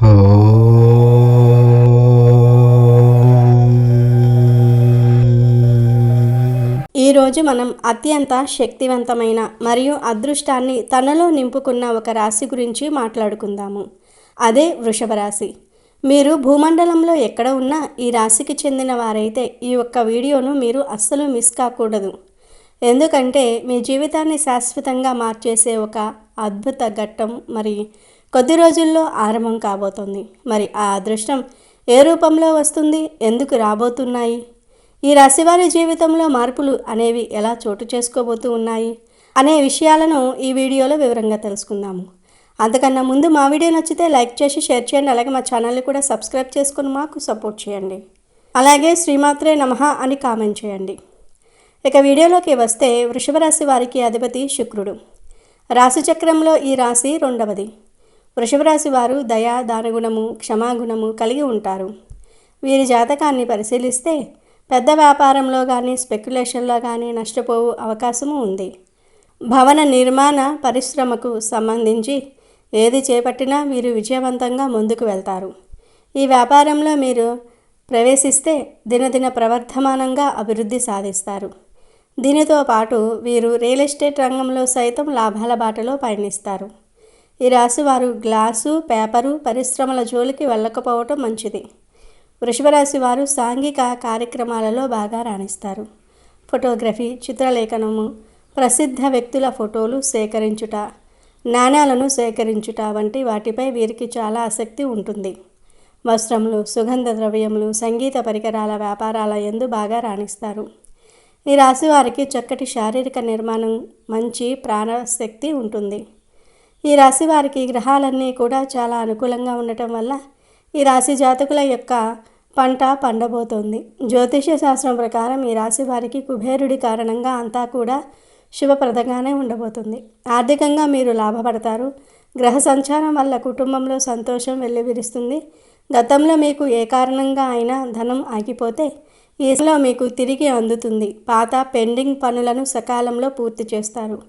ఈరోజు మనం అత్యంత శక్తివంతమైన మరియు అదృష్టాన్ని తనలో నింపుకున్న ఒక రాశి గురించి మాట్లాడుకుందాము. అదే వృషభ రాశి. మీరు భూమండలంలో ఎక్కడ ఉన్నా ఈ రాశికి చెందిన వారైతే ఈ ఒక్క వీడియోను మీరు అస్సలు మిస్ కాకూడదు. ఎందుకంటే మీ జీవితాన్ని శాశ్వతంగా మార్చేసే ఒక అద్భుత ఘట్టం మరి కొద్ది రోజుల్లో ఆరంభం కాబోతోంది. మరి ఆ అదృష్టం ఏ రూపంలో వస్తుంది, ఎందుకు రాబోతున్నాయి, ఈ రాశివారి జీవితంలో మార్పులు అనేవి ఎలా చోటు చేసుకోబోతూ ఉన్నాయి అనే విషయాలను ఈ వీడియోలో వివరంగా తెలుసుకుందాము. అంతకన్నా ముందు మా వీడియో నచ్చితే లైక్ చేసి షేర్ చేయండి. అలాగే మా ఛానల్ని కూడా సబ్స్క్రైబ్ చేసుకుని మాకు సపోర్ట్ చేయండి. అలాగే శ్రీమాత్రే నమః అని కామెంట్ చేయండి. ఇక వీడియోలోకి వస్తే వృషభ రాశి వారికి అధిపతి శుక్రుడు. రాశి చక్రంలో ఈ రాశి రెండవది. వృషభ రాశి వారు దయ, దానగుణము, క్షమాగుణము కలిగి ఉంటారు. వీరి జాతకాన్ని పరిశీలిస్తే పెద్ద వ్యాపారంలో కానీ స్పెక్యులేషన్లో కానీ నష్టపోవు అవకాశము ఉంది. భవన నిర్మాణ పరిశ్రమకు సంబంధించి ఏది చేపట్టినా వీరు విజయవంతంగా ముందుకు వెళ్తారు. ఈ వ్యాపారంలో మీరు ప్రవేశిస్తే దినదిన ప్రవర్ధమానంగా అభివృద్ధి సాధిస్తారు. దీనితో పాటు వీరు రియల్ ఎస్టేట్ రంగంలో సైతం లాభాల బాటలో పయనిస్తారు. ఈ రాశి వారు గ్లాసు, పేపరు పరిశ్రమల జోలికి వెళ్ళకపోవటం మంచిది. వృషభ రాశి వారు సాంఘిక కార్యక్రమాలలో బాగా రాణిస్తారు. ఫోటోగ్రఫీ, చిత్రలేఖనము, ప్రసిద్ధ వ్యక్తుల ఫోటోలు సేకరించుట, నాణ్యాలను సేకరించుట వంటి వాటిపై వీరికి చాలా ఆసక్తి ఉంటుంది. వస్త్రములు, సుగంధ ద్రవ్యములు, సంగీత పరికరాల వ్యాపారాల యందు బాగా రాణిస్తారు. ఈ రాశి వారికి చక్కటి శారీరక నిర్మాణం, మంచి ప్రాణశక్తి ఉంటుంది. ఈ రాశి వారికి గ్రహాలన్నీ కూడా చాలా అనుకూలంగా ఉండటం వల్ల ఈ రాశి జాతకుల యొక్క పంట పండబోతోంది. జ్యోతిష్య శాస్త్రం ప్రకారం ఈ రాశి వారికి కుబేరుడి కారణంగా అంతా కూడా శుభప్రదంగానే ఉండబోతుంది. ఆర్థికంగా మీరు లాభపడతారు. గ్రహ సంచారం వల్ల కుటుంబంలో సంతోషం వెల్లివిరుస్తుంది. గతంలో మీకు ఏ కారణంగా అయినా ధనం ఆగిపోతే ఈలో మీకు తిరిగి అందుతుంది. పాత పెండింగ్ పనులను సకాలంలో పూర్తి చేస్తారు.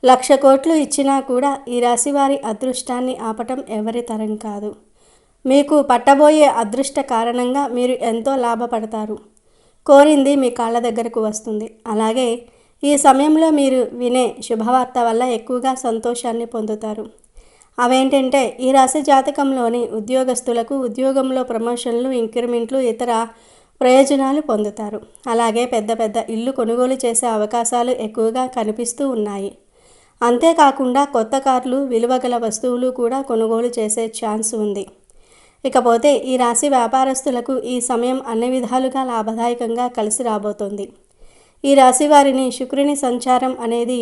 1,00,000 కోట్లు ఇచ్చినా కూడా ఈ రాశి వారి అదృష్టాన్ని ఆపటం ఎవరి తరం కాదు. మీకు పట్టబోయే అదృష్ట కారణంగా మీరు ఎంతో లాభపడతారు. కోరింది మీ కాళ్ళ దగ్గరకు వస్తుంది. అలాగే ఈ సమయంలో మీరు వినే శుభవార్త వల్ల ఎక్కువగా సంతోషాన్ని పొందుతారు. అవేంటంటే ఈ రాశి జాతకంలోని ఉద్యోగస్తులకు ఉద్యోగంలో ప్రమోషన్లు, ఇంక్రిమెంట్లు, ఇతర ప్రయోజనాలు పొందుతారు. అలాగే పెద్ద పెద్ద ఇల్లు కొనుగోలు చేసే అవకాశాలు ఎక్కువగా కనిపిస్తూ ఉన్నాయి. అంతేకాకుండా కొత్త కార్లు, విలువగల వస్తువులు కూడా కొనుగోలు చేసే ఛాన్స్ ఉంది. ఇకపోతే ఈ రాశి వ్యాపారస్తులకు ఈ సమయం అన్ని విధాలుగా లాభదాయకంగా కలిసి రాబోతోంది. ఈ రాశి వారిని శుక్రుని సంచారం అనేది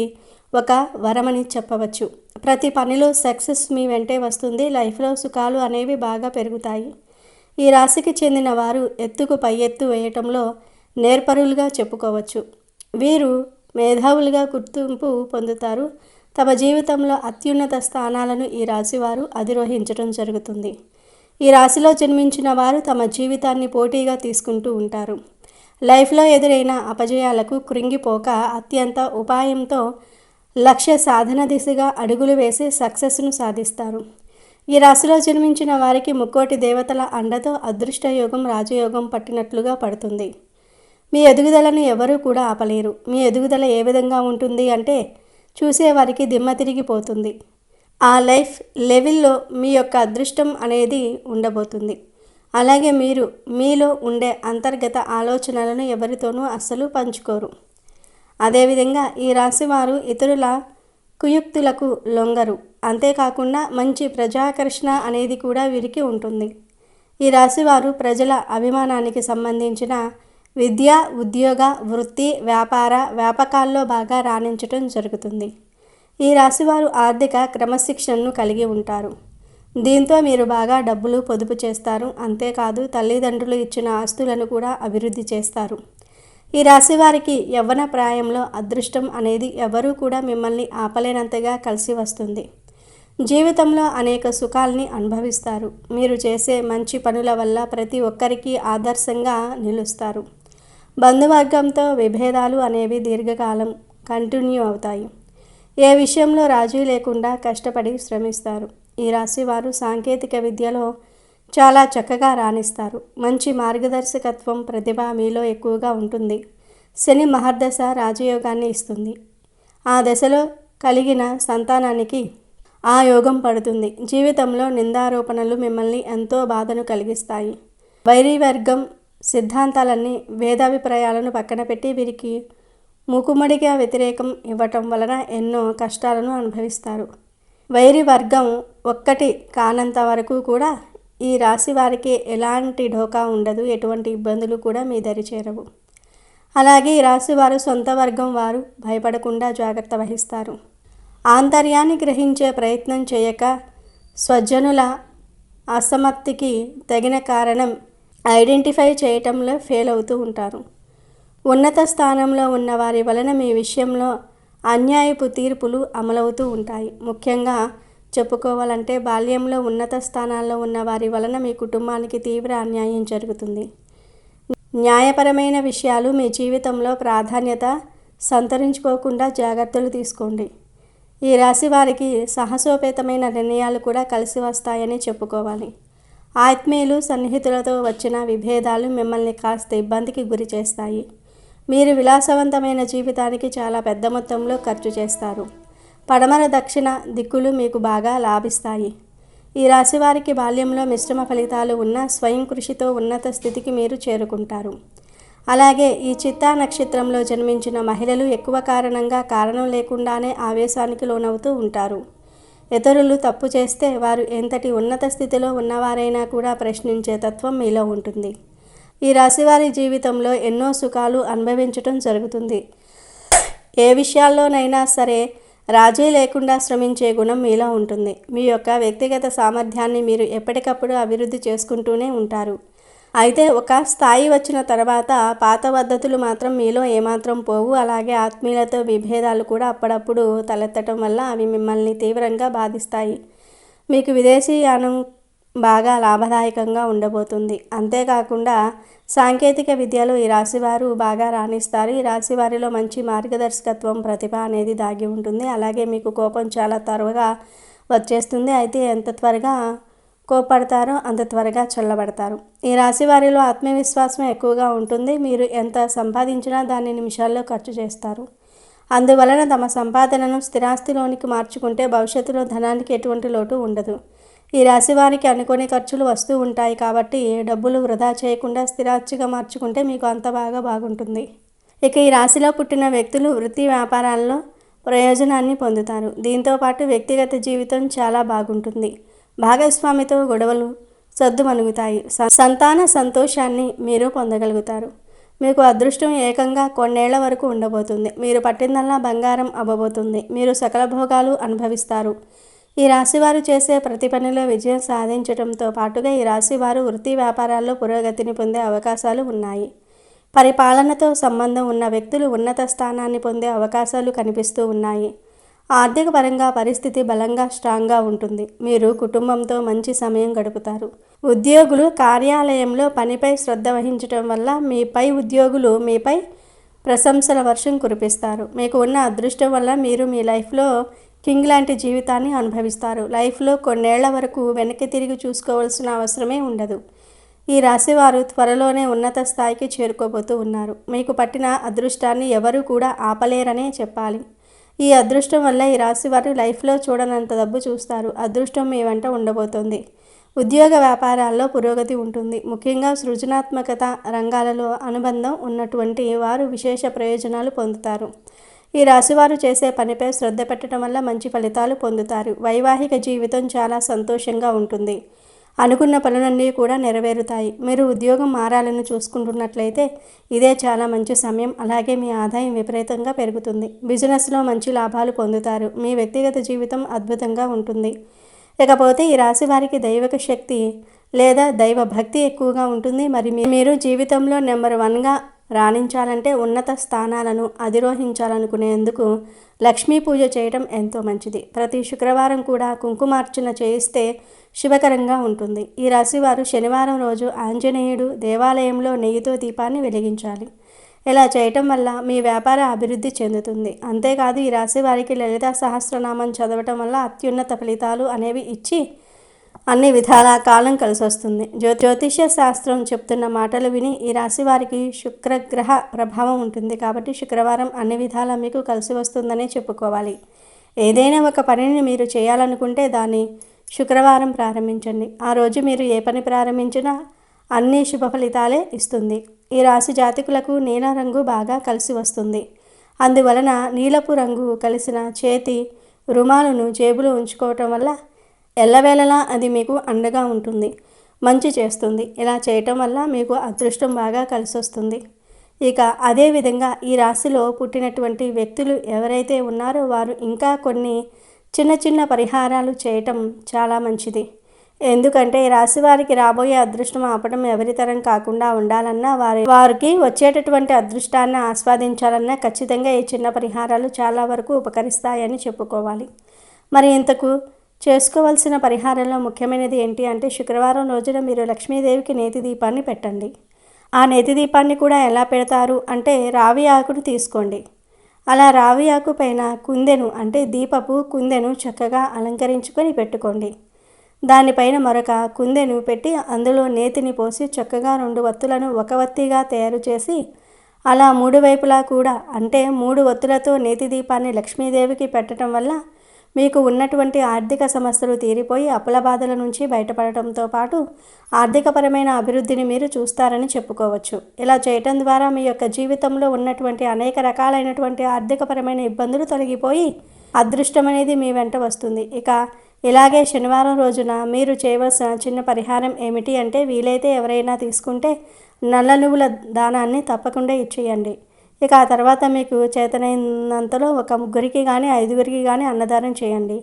ఒక వరమని చెప్పవచ్చు. ప్రతి పనిలో సక్సెస్ మీ వెంటే వస్తుంది. లైఫ్లో సుఖాలు అనేవి బాగా పెరుగుతాయి. ఈ రాశికి చెందిన వారు ఎత్తుకు పై ఎత్తు వేయటంలో నేర్పరులుగా చెప్పుకోవచ్చు. వీరు మేధావులుగా గుర్తింపు పొందుతారు. తమ జీవితంలో అత్యున్నత స్థానాలను ఈ రాశి వారు అధిరోహించడం జరుగుతుంది. ఈ రాశిలో జన్మించిన వారు తమ జీవితాన్ని పోటీగా తీసుకుంటూ ఉంటారు. లైఫ్లో ఎదురైన అపజయాలకు కృంగిపోక అత్యంత ఉపాయంతో లక్ష్య సాధన దిశగా అడుగులు వేసి సక్సెస్ను సాధిస్తారు. ఈ రాశిలో జన్మించిన వారికి ముక్కోటి దేవతల అండతో అదృష్టయోగం, రాజయోగం పట్టినట్లుగా పడుతుంది. మీ ఎదుగుదలను ఎవరూ కూడా ఆపలేరు. మీ ఎదుగుదల ఏ విధంగా ఉంటుంది అంటే చూసేవారికి దిమ్మ తిరిగిపోతుంది. ఆ లైఫ్ లెవెల్లో మీ యొక్క అదృష్టం అనేది ఉండబోతుంది. అలాగే మీరు మీలో ఉండే అంతర్గత ఆలోచనలను ఎవరితోనూ అస్సలు పంచుకోరు. అదేవిధంగా ఈ రాశి వారు ఇతరుల కుయుక్తులకు లొంగరు. అంతేకాకుండా మంచి ప్రజాకర్షణ అనేది కూడా వీరికి ఉంటుంది. ఈ రాశి వారు ప్రజల అభిమానానికి సంబంధించిన విద్య, ఉద్యోగ, వృత్తి, వ్యాపకాల్లో బాగా రాణించటం జరుగుతుంది. ఈ రాశివారు ఆర్థిక క్రమశిక్షణను కలిగి ఉంటారు. దీంతో మీరు బాగా డబ్బులు పొదుపు చేస్తారు. అంతేకాదు తల్లిదండ్రులు ఇచ్చిన ఆస్తులను కూడా అభివృద్ధి చేస్తారు. ఈ రాశి వారికి యవ్వన ప్రాయంలో అదృష్టం అనేది ఎవరూ కూడా మిమ్మల్ని ఆపలేనంతగా కలిసి వస్తుంది. జీవితంలో అనేక సుఖాల్ని అనుభవిస్తారు. మీరు చేసే మంచి పనుల వల్ల ప్రతి ఒక్కరికి ఆదర్శంగా నిలుస్తారు. బంధువర్గంతో విభేదాలు అనేవి దీర్ఘకాలం కంటిన్యూ అవుతాయి. ఏ విషయంలో రాజీ లేకుండా కష్టపడి శ్రమిస్తారు. ఈ రాశి వారు సాంకేతిక విద్యలో చాలా చక్కగా రాణిస్తారు. మంచి మార్గదర్శకత్వం, ప్రతిభ మీలో ఎక్కువగా ఉంటుంది. శని మహర్దశ రాజయోగాన్ని ఇస్తుంది. ఆ దశలో కలిగిన సంతానానికి ఆ యోగం పడుతుంది. జీవితంలో నిందారోపణలు మిమ్మల్ని ఎంతో బాధను కలిగిస్తాయి. వైరివర్గం సిద్ధాంతాలన్నీ, వేదాభిప్రాయాలను పక్కన పెట్టి వీరికి మూకుమ్మడిగా వ్యతిరేకం ఇవ్వటం వలన ఎన్నో కష్టాలను అనుభవిస్తారు. వైరి వర్గం ఒక్కటి కానంత వరకు కూడా ఈ రాశి వారికి ఎలాంటి ఢోకా ఉండదు. ఎటువంటి ఇబ్బందులు కూడా మీ దరి చేరవు. అలాగే ఈ రాశి వారు సొంత వర్గం వారు భయపడకుండా జాగ్రత్త వహిస్తారు. ఆంతర్యాన్ని గ్రహించే ప్రయత్నం చేయక స్వజనుల అసమర్థికి తగిన కారణం ఐడెంటిఫై చేయటంలో ఫెయిల్ అవుతూ ఉంటారు. ఉన్నత స్థానంలో ఉన్న వారి వలన మీ విషయంలో అన్యాయపు తీర్పులు అమలవుతూ ఉంటాయి. ముఖ్యంగా చెప్పుకోవాలంటే బాల్యంలో ఉన్నత స్థానాల్లో ఉన్న వారి వలన మీ కుటుంబానికి తీవ్ర అన్యాయం జరుగుతుంది. న్యాయపరమైన విషయాలు మీ జీవితంలో ప్రాధాన్యత సంతరించుకోకుండా జాగ్రత్తలు తీసుకోండి. ఈ రాశి వారికి సాహసోపేతమైన నిర్ణయాలు కూడా కలిసి వస్తాయని చెప్పుకోవాలి. ఆత్మీయులు, సన్నిహితులతో వచ్చిన విభేదాలు మిమ్మల్ని కాస్త ఇబ్బందికి గురి చేస్తాయి. మీరు విలాసవంతమైన జీవితానికి చాలా పెద్ద మొత్తంలో ఖర్చు చేస్తారు. పడమర, దక్షిణ దిక్కులు మీకు బాగా లాభిస్తాయి. ఈ రాశి వారికి బాల్యంలో మిశ్రమ ఫలితాలు ఉన్న స్వయం కృషితో ఉన్నత స్థితికి మీరు చేరుకుంటారు. అలాగే ఈ చిత్తా నక్షత్రంలో జన్మించిన మహిళలు ఎక్కువ కారణం లేకుండానే ఆవేశానికి లోనవుతూ ఉంటారు. ఇతరులు తప్పు చేస్తే వారు ఎంతటి ఉన్నత స్థితిలో ఉన్నవారైనా కూడా ప్రశ్నించే తత్వం మీలో ఉంటుంది. ఈ రాశివారి జీవితంలో ఎన్నో సుఖాలు అనుభవించటం జరుగుతుంది. ఏ విషయాల్లోనైనా సరే రాజీ లేకుండా శ్రమించే గుణం మీలో ఉంటుంది. మీ యొక్క వ్యక్తిగత సామర్థ్యాన్ని మీరు ఎప్పటికప్పుడు అభివృద్ధి చేసుకుంటూనే ఉంటారు. అయితే ఒక స్థాయి వచ్చిన తర్వాత పాత పద్ధతులు మాత్రం మీలో ఏమాత్రం పోవు. అలాగే ఆత్మీయులతో విభేదాలు కూడా అప్పుడప్పుడు తలెత్తటం వల్ల అవి మిమ్మల్ని తీవ్రంగా బాధిస్తాయి. మీకు విదేశీయానం బాగా లాభదాయకంగా ఉండబోతుంది. అంతేకాకుండా సాంకేతిక విద్యలో ఈ రాశివారు బాగా రాణిస్తారు. ఈ రాశివారిలో మంచి మార్గదర్శకత్వం, ప్రతిభ అనేది దాగి ఉంటుంది. అలాగే మీకు కోపం చాలా త్వరగా వచ్చేస్తుంది. అయితే ఎంత త్వరగా కోపడతారో అంత త్వరగా చల్లబడతారు. ఈ రాశి వారిలో ఆత్మవిశ్వాసం ఎక్కువగా ఉంటుంది. మీరు ఎంత సంపాదించినా దాన్ని నిమిషాల్లో ఖర్చు చేస్తారు. అందువలన తమ సంపాదనను స్థిరాస్తిలోనికి మార్చుకుంటే భవిష్యత్తులో ధనానికి ఎటువంటి లోటు ఉండదు. ఈ రాశి వారికి అనుకోని ఖర్చులు వస్తూ ఉంటాయి కాబట్టి డబ్బులు వృధా చేయకుండా స్థిరాస్తిగా మార్చుకుంటే మీకు అంత బాగుంటుంది. ఇక ఈ రాశిలో పుట్టిన వ్యక్తులు వృత్తి వ్యాపారాల్లో ప్రయోజనాన్ని పొందుతారు. దీంతోపాటు వ్యక్తిగత జీవితం చాలా బాగుంటుంది. భాగస్వామితో గొడవలు సద్దుమణుగుతాయి. సంతాన సంతోషాన్ని మీరు పొందగలుగుతారు. మీకు అదృష్టం ఏకంగా కొన్నేళ్ల వరకు ఉండబోతుంది. మీరు పట్టిందల్లా బంగారం అవ్వబోతుంది. మీరు సకల భోగాలు అనుభవిస్తారు. ఈ రాశివారు చేసే ప్రతి పనిలో విజయం సాధించడంతో పాటుగా ఈ రాశివారు వృత్తి వ్యాపారాల్లో పురోగతిని పొందే అవకాశాలు ఉన్నాయి. పరిపాలనతో సంబంధం ఉన్న వ్యక్తులు ఉన్నత స్థానాన్ని పొందే అవకాశాలు కనిపిస్తూ ఉన్నాయి. ఆర్థిక పరంగా పరిస్థితి బలంగా స్ట్రాంగ్గా ఉంటుంది. మీరు కుటుంబంతో మంచి సమయం గడుపుతారు. ఉద్యోగులు కార్యాలయంలో పనిపై శ్రద్ధ వహించడం వల్ల మీపై ఉద్యోగులు మీపై ప్రశంసల వర్షం కురిపిస్తారు. మీకు ఉన్న అదృష్టం వల్ల మీరు మీ లైఫ్లో కింగ్ లాంటి జీవితాన్ని అనుభవిస్తారు. లైఫ్లో కొన్నేళ్ల వరకు వెనక్కి తిరిగి చూసుకోవాల్సిన అవసరమే ఉండదు. ఈ రాశివారు త్వరలోనే ఉన్నత స్థాయికి చేరుకోబోతూ ఉన్నారు. మీకు పట్టిన అదృష్టాన్ని ఎవరూ కూడా ఆపలేరనే చెప్పాలి. ఈ అదృష్టం వల్ల ఈ రాశివారు లైఫ్లో చూడనంత డబ్బు చూస్తారు. అదృష్టం మీ వెంట ఉండబోతోంది. ఉద్యోగ వ్యాపారాల్లో పురోగతి ఉంటుంది. ముఖ్యంగా సృజనాత్మకత రంగాలలో అనుబంధం ఉన్నటువంటి వారు విశేష ప్రయోజనాలు పొందుతారు. ఈ రాశివారు చేసే పనిపై శ్రద్ధ పెట్టడం వల్ల మంచి ఫలితాలు పొందుతారు. వైవాహిక జీవితం చాలా సంతోషంగా ఉంటుంది. అనుకున్న పనులన్నీ కూడా నెరవేరుతాయి. మీరు ఉద్యోగం మారాలని చూసుకుంటున్నట్లయితే ఇదే చాలా మంచి సమయం. అలాగే మీ ఆదాయం విపరీతంగా పెరుగుతుంది. బిజినెస్లో మంచి లాభాలు పొందుతారు. మీ వ్యక్తిగత జీవితం అద్భుతంగా ఉంటుంది. ఇకపోతే ఈ రాశి వారికి దైవిక శక్తి లేదా దైవ భక్తి ఎక్కువగా ఉంటుంది. మరి మీరు జీవితంలో నెంబర్ 1గా రాణించాలంటే ఉన్నత స్థానాలను అధిరోహించాలనుకునేందుకు లక్ష్మీ పూజ చేయడం ఎంతో మంచిది. ప్రతి శుక్రవారం కూడా కుంకుమార్చన చేయిస్తే శుభకరంగా ఉంటుంది. ఈ రాశివారు శనివారం రోజు ఆంజనేయుడు దేవాలయంలో నెయ్యితో దీపాన్ని వెలిగించాలి. ఇలా చేయటం వల్ల మీ వ్యాపార అభివృద్ధి చెందుతుంది. అంతేకాదు ఈ రాశి వారికి లలితా సహస్రనామం చదవటం వల్ల అత్యున్నత ఫలితాలు అనేవి ఇచ్చి అన్ని విధాల కాలం కలిసి వస్తుంది. జ్యోతిష్య శాస్త్రం చెప్తున్న మాటలు విని ఈ రాశి వారికి శుక్రగ్రహ ప్రభావం ఉంటుంది కాబట్టి శుక్రవారం అన్ని విధాల మీకు కలిసి వస్తుందనే చెప్పుకోవాలి. ఏదైనా ఒక పనిని మీరు చేయాలనుకుంటే దాన్ని శుక్రవారం ప్రారంభించండి. ఆ రోజు మీరు ఏ పని ప్రారంభించినా అన్ని శుభ ఫలితాలే ఇస్తుంది. ఈ రాశి జాతకులకు నీల రంగు బాగా కలిసి వస్తుంది. అందువలన నీలపు రంగు కలిసిన చేతి రుమాలును జేబులో ఉంచుకోవటం వల్ల ఎల్లవేళలా అది మీకు అండగా ఉంటుంది, మంచి చేస్తుంది. ఇలా చేయటం వల్ల మీకు అదృష్టం బాగా కలిసి వస్తుంది. ఇక అదేవిధంగా ఈ రాశిలో పుట్టినటువంటి వ్యక్తులు ఎవరైతే ఉన్నారో వారు ఇంకా కొన్ని చిన్న చిన్న పరిహారాలు చేయటం చాలా మంచిది. ఎందుకంటే ఈ రాశి వారికి రాబోయే అదృష్టం ఆపడం ఎవరితరం కాకుండా ఉండాలన్నా వారికి వచ్చేటటువంటి అదృష్టాన్ని ఆస్వాదించాలన్నా ఖచ్చితంగా ఈ చిన్న పరిహారాలు చాలా వరకు ఉపకరిస్తాయని చెప్పుకోవాలి. మరి ఇంతకు చేసుకోవాల్సిన పరిహారంలో ముఖ్యమైనది ఏంటి అంటే శుక్రవారం రోజున మీరు లక్ష్మీదేవికి నేతి దీపాన్ని పెట్టండి. ఆ నేతి దీపాన్ని కూడా ఎలా పెడతారు అంటే రావి ఆకును తీసుకోండి. అలా రావి ఆకు పైన కుందెను అంటే దీపపు కుందెను చక్కగా అలంకరించుకొని పెట్టుకోండి. దానిపైన మరొక కుందెను పెట్టి అందులో నేతిని పోసి చక్కగా 2 వత్తులను ఒక వత్తిగా తయారు చేసి అలా 3 వైపులా కూడా అంటే 3 వత్తులతో నేతి దీపాన్ని లక్ష్మీదేవికి పెట్టడం వల్ల మీకు ఉన్నటువంటి ఆర్థిక సమస్యలు తీరిపోయి అప్పుల బాధల నుంచి బయటపడటంతో పాటు ఆర్థికపరమైన అభివృద్ధిని మీరు చూస్తారని చెప్పుకోవచ్చు. ఇలా చేయటం ద్వారా మీ యొక్క జీవితంలో ఉన్నటువంటి అనేక రకాలైనటువంటి ఆర్థికపరమైన ఇబ్బందులు తొలగిపోయి అదృష్టం అనేది మీ వెంట వస్తుంది. ఇక ఇలాగే శనివారం రోజున మీరు చేయవలసిన చిన్న పరిహారం ఏమిటి అంటే వీలైతే ఎవరైనా తీసుకుంటే నల్ల నువ్వుల దానాన్ని తప్పకుండా ఇచ్చేయండి. ఇక ఆ తర్వాత మీకు చేతనైనంతలో ఒక 3 కానీ 5 కానీ అన్నదానం చేయండి.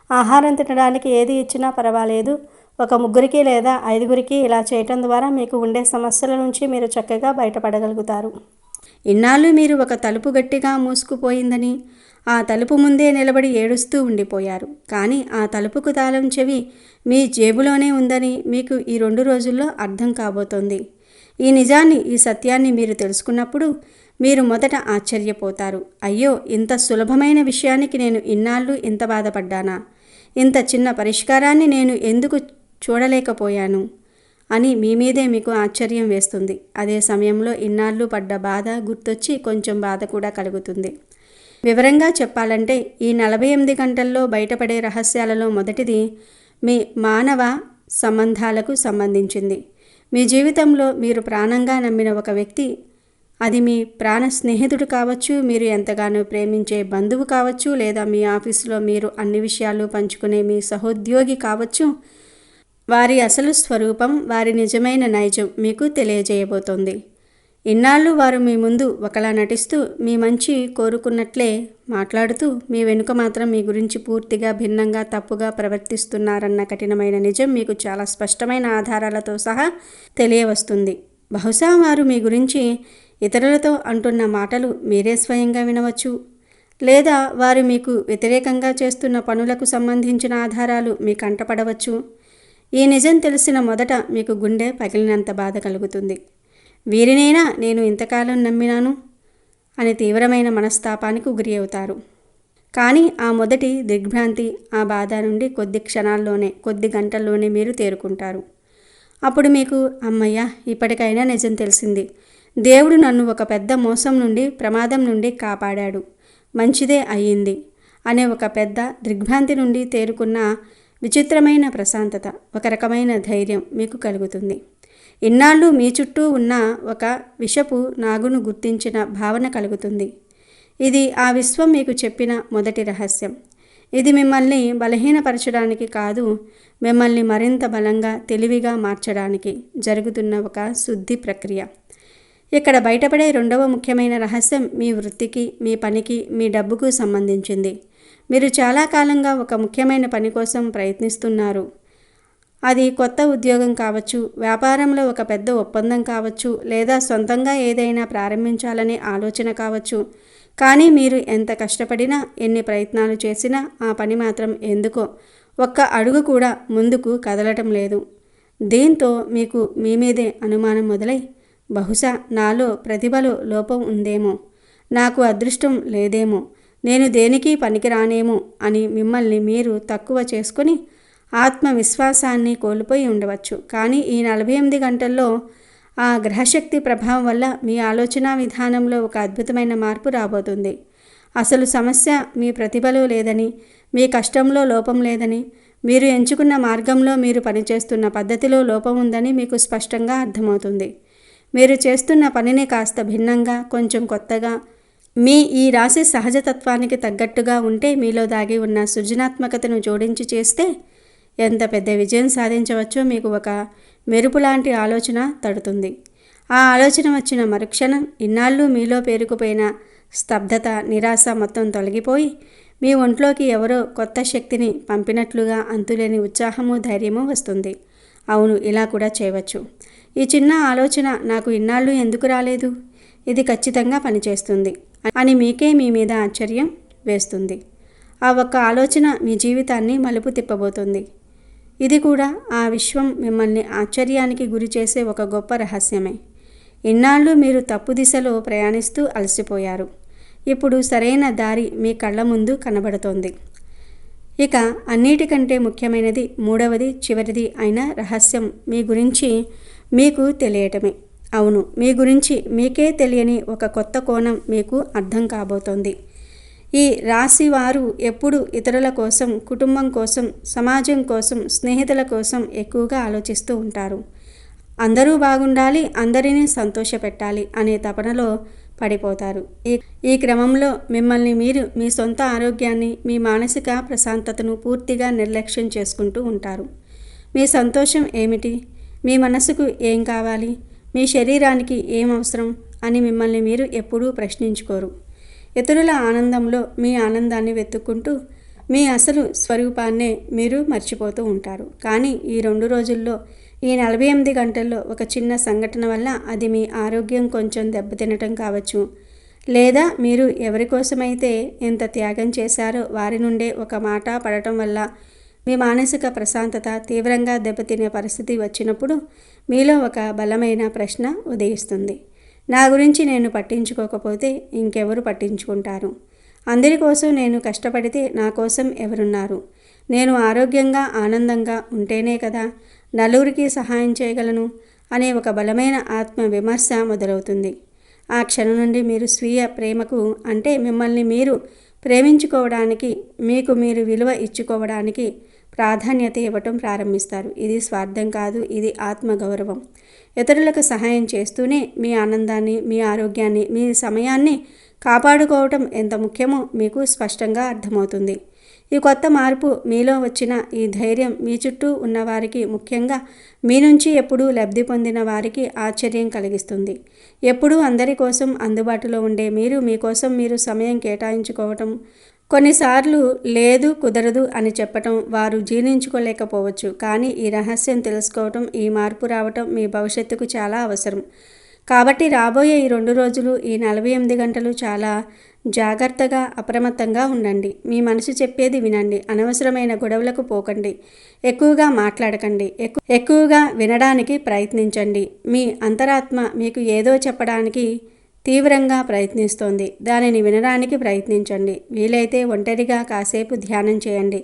ఆహారం తినడానికి ఏది ఇచ్చినా పర్వాలేదు. ఒక 3 లేదా 5 ఇలా చేయటం ద్వారా మీకు ఉండే సమస్యల నుంచి మీరు చక్కగా బయటపడగలుగుతారు. ఇన్నాళ్ళు మీరు ఒక తలుపు గట్టిగా మూసుకుపోయిందని ఆ తలుపు ముందే నిలబడి ఏడుస్తూ ఉండిపోయారు. కానీ ఆ తలుపుకు తాళం చెవి మీ జేబులోనే ఉందని మీకు ఈ 2 రోజుల్లో అర్థం కాబోతోంది. ఈ నిజాన్ని ఈ సత్యాన్ని మీరు తెలుసుకున్నప్పుడు మీరు మొదట ఆశ్చర్యపోతారు. అయ్యో, ఇంత సులభమైన విషయానికి నేను ఇన్నాళ్ళు ఇంత బాధపడ్డానా? ఇంత చిన్న పరిష్కారాన్ని నేను ఎందుకు చూడలేకపోయాను అని మీ మీదే మీకు ఆశ్చర్యం వేస్తుంది. అదే సమయంలో ఇన్నాళ్ళు పడ్డ బాధ గుర్తొచ్చి కొంచెం బాధ కూడా కలుగుతుంది. వివరంగా చెప్పాలంటే ఈ 48 గంటల్లో బయటపడే రహస్యాలలో మొదటిది మీ మానవ సంబంధాలకు సంబంధించింది. మీ జీవితంలో మీరు ప్రాణంగా నమ్మిన ఒక వ్యక్తి, అది మీ ప్రాణ స్నేహితుడు కావచ్చు, మీరు ఎంతగానో ప్రేమించే బంధువు కావచ్చు, లేదా మీ ఆఫీసులో మీరు అన్ని విషయాలు పంచుకునే మీ సహోద్యోగి కావచ్చు, వారి అసలు స్వరూపం, వారి నిజమైన నైజం మీకు తెలియజేయబోతోంది. ఇన్నాళ్ళు వారు మీ ముందు ఒకలా నటిస్తూ మీ మంచి కోరుకున్నట్లే మాట్లాడుతూ మీ వెనుక మాత్రం మీ గురించి పూర్తిగా భిన్నంగా తప్పుగా ప్రవర్తిస్తున్నారన్న కఠినమైన నిజం మీకు చాలా స్పష్టమైన ఆధారాలతో సహా తెలియవస్తుంది. బహుశా వారు మీ గురించి ఇతరులతో అంటున్న మాటలు మీరే స్వయంగా వినవచ్చు, లేదా వారు మీకు వ్యతిరేకంగా చేస్తున్న పనులకు సంబంధించిన ఆధారాలు మీ కంటపడవచ్చు. ఈ నిజం తెలిసిన మొదట మీకు గుండె పగిలినంత బాధ కలుగుతుంది. వీరినైనా నేను ఇంతకాలం నమ్మినాను అని తీవ్రమైన మనస్తాపానికి గురి అవుతారు. కానీ ఆ మొదటి దిగ్భ్రాంతి, ఆ బాధ నుండి కొద్ది గంటల్లోనే మీరు తేరుకుంటారు. అప్పుడు మీకు అమ్మయ్య, ఇప్పటికైనా నిజం తెలిసింది, దేవుడు నన్ను ఒక పెద్ద మోసం నుండి, ప్రమాదం నుండి కాపాడాడు, మంచిదే అయ్యింది అనే ఒక పెద్ద దిగ్భ్రాంతి నుండి తేరుకున్న విచిత్రమైన ప్రశాంతత, ఒక రకమైన ధైర్యం మీకు కలుగుతుంది. ఇన్నాళ్ళు మీ చుట్టూ ఉన్న ఒక విషపు నాగును గుర్తించిన భావన కలుగుతుంది. ఇది ఆ విశ్వం మీకు చెప్పిన మొదటి రహస్యం. ఇది మిమ్మల్ని బలహీనపరచడానికి కాదు, మిమ్మల్ని మరింత బలంగా, తెలివిగా మార్చడానికి జరుగుతున్న ఒక శుద్ధి ప్రక్రియ. ఇక్కడ బయటపడే రెండవ ముఖ్యమైన రహస్యం మీ వృత్తికి, మీ పనికి, మీ డబ్బుకు సంబంధించింది. మీరు చాలా కాలంగా ఒక ముఖ్యమైన పని కోసం ప్రయత్నిస్తున్నారు. అది కొత్త ఉద్యోగం కావచ్చు, వ్యాపారంలో ఒక పెద్ద ఒప్పందం కావచ్చు, లేదా సొంతంగా ఏదైనా ప్రారంభించాలనే ఆలోచన కావచ్చు. కానీ మీరు ఎంత కష్టపడినా, ఎన్ని ప్రయత్నాలు చేసినా ఆ పని మాత్రం ఎందుకో ఒక్క అడుగు కూడా ముందుకు కదలటం లేదు. దీంతో మీకు మీ మీదే అనుమానం మొదలై బహుశా నాలో ప్రతిభలో లోపం ఉందేమో, నాకు అదృష్టం లేదేమో, నేను దేనికి పనికిరానేమో అని మిమ్మల్ని మీరు తక్కువ చేసుకొని ఆత్మవిశ్వాసాన్ని కోల్పోయి ఉండవచ్చు. కానీ ఈ 48 గంటల్లో ఆ గ్రహశక్తి ప్రభావం వల్ల మీ ఆలోచన విధానంలో ఒక అద్భుతమైన మార్పు రాబోతుంది. అసలు సమస్య మీ ప్రతిభలో లేదని, మీ కష్టంలో లోపం లేదని, మీరు ఎంచుకున్న మార్గంలో మీరు పనిచేస్తున్న పద్ధతిలో లోపం ఉందని మీకు స్పష్టంగా అర్థమవుతుంది. మీరు చేస్తున్న పనిని కాస్త భిన్నంగా, కొంచెం కొత్తగా, మీ ఈ రాశి సహజతత్వానికి తగ్గట్టుగా ఉంటే మీలో దాగి ఉన్న సృజనాత్మకతను జోడించి చేస్తే ఎంత పెద్ద విజయం సాధించవచ్చో మీకు ఒక మెరుపులాంటి ఆలోచన తడుతుంది. ఆ ఆలోచన వచ్చిన మరుక్షణం ఇన్నాళ్ళు మీలో పేరుకుపోయిన స్తబ్దత, నిరాశ మొత్తం తొలగిపోయి మీ ఒంట్లోకి ఎవరో కొత్త శక్తిని పంపినట్లుగా అంతులేని ఉత్సాహము, ధైర్యము వస్తుంది. అవును, ఇలా కూడా చేయవచ్చు. ఈ చిన్న ఆలోచన నాకు ఇన్నాళ్ళు ఎందుకు రాలేదు, ఇది ఖచ్చితంగా పనిచేస్తుంది అని మీకే మీ మీద ఆశ్చర్యం వేస్తుంది. ఆ ఒక్క ఆలోచన మీ జీవితాన్ని మలుపు తిప్పబోతుంది. ఇది కూడా ఆ విశ్వం మిమ్మల్ని ఆశ్చర్యానికి గురి చేసే ఒక గొప్ప రహస్యమే. ఇన్నాళ్ళు మీరు తప్పు దిశలో ప్రయాణిస్తూ అలసిపోయారు. ఇప్పుడు సరైన దారి మీ కళ్ళ ముందు కనబడుతోంది. ఇక అన్నిటికంటే ముఖ్యమైనది, మూడవది, చివరిది అయిన రహస్యం మీ గురించి మీకు తెలియటమే. అవును, మీ గురించి మీకే తెలియని ఒక కొత్త కోణం మీకు అర్థం కాబోతోంది. ఈ రాశి వారు ఎప్పుడు ఇతరుల కోసం, కుటుంబం కోసం, సమాజం కోసం, స్నేహితుల కోసం ఎక్కువగా ఆలోచిస్తూ ఉంటారు. అందరూ బాగుండాలి, అందరినీ సంతోషపెట్టాలి అనే తపనలో పడిపోతారు. ఈ క్రమంలో మిమ్మల్ని మీరు, మీ సొంత ఆరోగ్యాన్ని, మీ మానసిక ప్రశాంతతను పూర్తిగా నిర్లక్ష్యం చేసుకుంటూ ఉంటారు. మీ సంతోషం ఏమిటి, మీ మనసుకు ఏం కావాలి, మీ శరీరానికి ఏం అవసరం అని మిమ్మల్ని మీరు ఎప్పుడూ ప్రశ్నించుకోరు. ఇతరుల ఆనందంలో మీ ఆనందాన్ని వెతుక్కుంటూ మీ అసలు స్వరూపాన్నే మీరు మర్చిపోతూ ఉంటారు. కానీ ఈ 2 రోజుల్లో, ఈ 48 గంటల్లో ఒక చిన్న సంఘటన వల్ల, అది మీ ఆరోగ్యం కొంచెం దెబ్బతినటం కావచ్చు, లేదా మీరు ఎవరికోసమైతే ఎంత త్యాగం చేశారో వారి నుండే ఒక మాట పడటం వల్ల మీ మానసిక ప్రశాంతత తీవ్రంగా దెబ్బతినే పరిస్థితి వచ్చినప్పుడు మీలో ఒక బలమైన ప్రశ్న ఉదయిస్తుంది. నా గురించి నేను పట్టించుకోకపోతే ఇంకెవరు పట్టించుకుంటారు? అందరి కోసం నేను కష్టపడితే నా కోసం ఎవరున్నారు? నేను ఆరోగ్యంగా, ఆనందంగా ఉంటేనే కదా నలుగురికి సహాయం చేయగలను అనే ఒక బలమైన ఆత్మ విమర్శ మొదలవుతుంది. ఆ క్షణం నుండి మీరు స్వీయ ప్రేమకు, అంటే మిమ్మల్ని మీరు ప్రేమించుకోవడానికి, మీకు మీరు విలువ ఇచ్చుకోవడానికి ప్రాధాన్యత ఇవ్వటం ప్రారంభిస్తారు. ఇది స్వార్థం కాదు, ఇది ఆత్మగౌరవం. ఇతరులకు సహాయం చేస్తూనే మీ ఆనందాన్ని, మీ ఆరోగ్యాన్ని, మీ సమయాన్ని కాపాడుకోవటం ఎంత ముఖ్యమో మీకు స్పష్టంగా అర్థమవుతుంది. ఈ కొత్త మార్పు మీలో వచ్చిన ఈ ధైర్యం మీ చుట్టూ ఉన్నవారికి, ముఖ్యంగా మీ నుంచి ఎప్పుడూ లబ్ధి పొందిన వారికి ఆశ్చర్యం కలిగిస్తుంది. ఎప్పుడూ అందరి కోసం అందుబాటులో ఉండే మీరు, మీకోసం మీరు సమయం కేటాయించుకోవటం, కొన్నిసార్లు లేదు, కుదరదు అని చెప్పటం వారు జీర్ణించుకోలేకపోవచ్చు. కానీ ఈ రహస్యం తెలుసుకోవటం, ఈ మార్పు రావటం మీ భవిష్యత్తుకు చాలా అవసరం. కాబట్టి రాబోయే ఈ 2 రోజులు, ఈ 48 గంటలు చాలా జాగ్రత్తగా, అప్రమత్తంగా ఉండండి. మీ మనసు చెప్పేది వినండి. అనవసరమైన గొడవలకు పోకండి. ఎక్కువగా మాట్లాడకండి. ఎక్కువగా వినడానికి ప్రయత్నించండి. మీ అంతరాత్మ మీకు ఏదో చెప్పడానికి తీవ్రంగా ప్రయత్నిస్తోంది. దానిని వినడానికి ప్రయత్నించండి. వీలైతే ఒంటరిగా కాసేపు ధ్యానం చేయండి.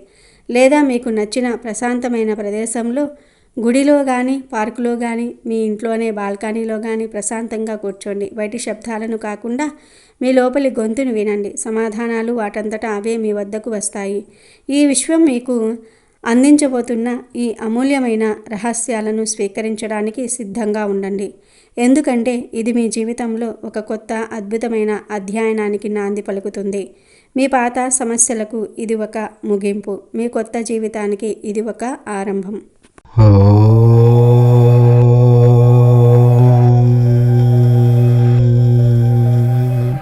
లేదా మీకు నచ్చిన ప్రశాంతమైన ప్రదేశంలో, గుడిలో కానీ, పార్కులో కానీ, మీ ఇంట్లోనే బాల్కనీలో కానీ ప్రశాంతంగా కూర్చోండి. బయటి శబ్దాలను కాకుండా మీ లోపలి గొంతును వినండి. సమాధానాలు వాటంతటా అవే మీ వద్దకు వస్తాయి. ఈ విశ్వం మీకు అందించబోతున్న ఈ అమూల్యమైన రహస్యాలను స్వీకరించడానికి సిద్ధంగా ఉండండి. ఎందుకంటే ఇది మీ జీవితంలో ఒక కొత్త అద్భుతమైన అధ్యయనానికి నాంది పలుకుతుంది. మీ పాత సమస్యలకు ఇది ఒక ముగింపు. మీ కొత్త జీవితానికి ఇది ఒక ఆరంభం.